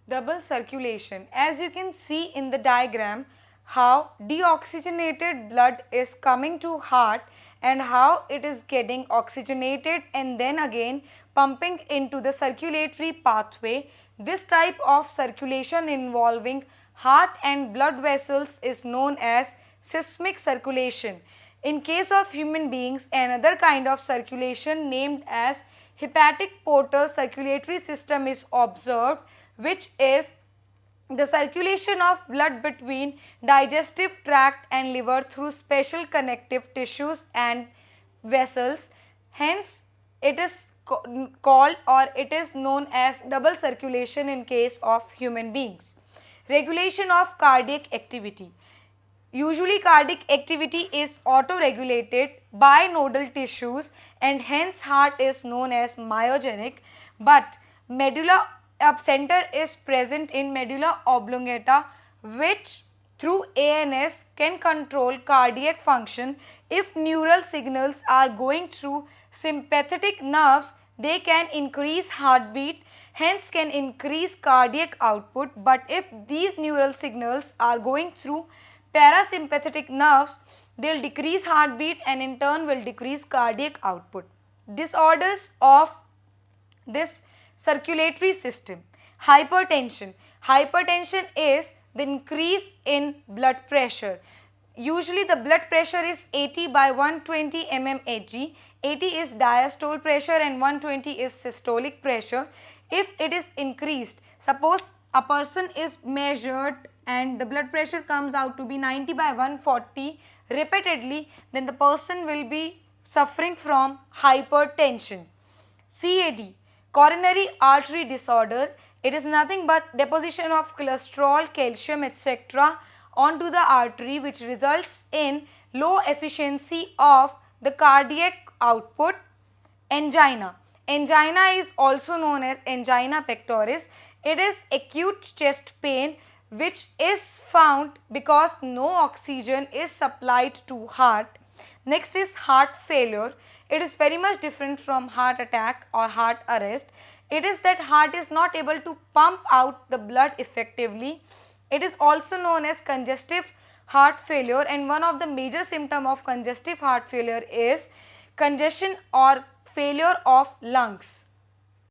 Double circulation. As you can see in the diagram, how deoxygenated blood is coming to heart and how it is getting oxygenated and then again pumping into the circulatory pathway. This type of circulation involving heart and blood vessels is known as seismic circulation. In case of human beings, another kind of circulation named as hepatic portal circulatory system is observed, which is the circulation of blood between digestive tract and liver through special connective tissues and vessels. Hence, it is called or it is known as double circulation in case of human beings. Regulation of cardiac activity. Usually cardiac activity is auto-regulated by nodal tissues and hence heart is known as myogenic, but medulla center is present in medulla oblongata, which through ANS can control cardiac function. If neural signals are going through sympathetic nerves, they can increase heartbeat, hence can increase cardiac output, but if these neural signals are going through parasympathetic nerves, they will decrease heartbeat and in turn will decrease cardiac output. Disorders of this circulatory system. Hypertension. Hypertension is the increase in blood pressure. Usually the blood pressure is 80 by 120 mmHg. 80 is diastolic pressure and 120 is systolic pressure. If it is increased, suppose a person is measured and the blood pressure comes out to be 90 by 140 repeatedly, then the person will be suffering from hypertension. CAD, coronary artery disorder. It is nothing but deposition of cholesterol, calcium, etc. onto the artery, which results in low efficiency of the cardiac output. Angina. Angina is also known as angina pectoris. It is acute chest pain which is found because no oxygen is supplied to heart. Next is heart failure. It is very much different from heart attack or heart arrest. It is that heart is not able to pump out the blood effectively. It is also known as congestive heart failure, and one of the major symptoms of congestive heart failure is congestion or failure of lungs.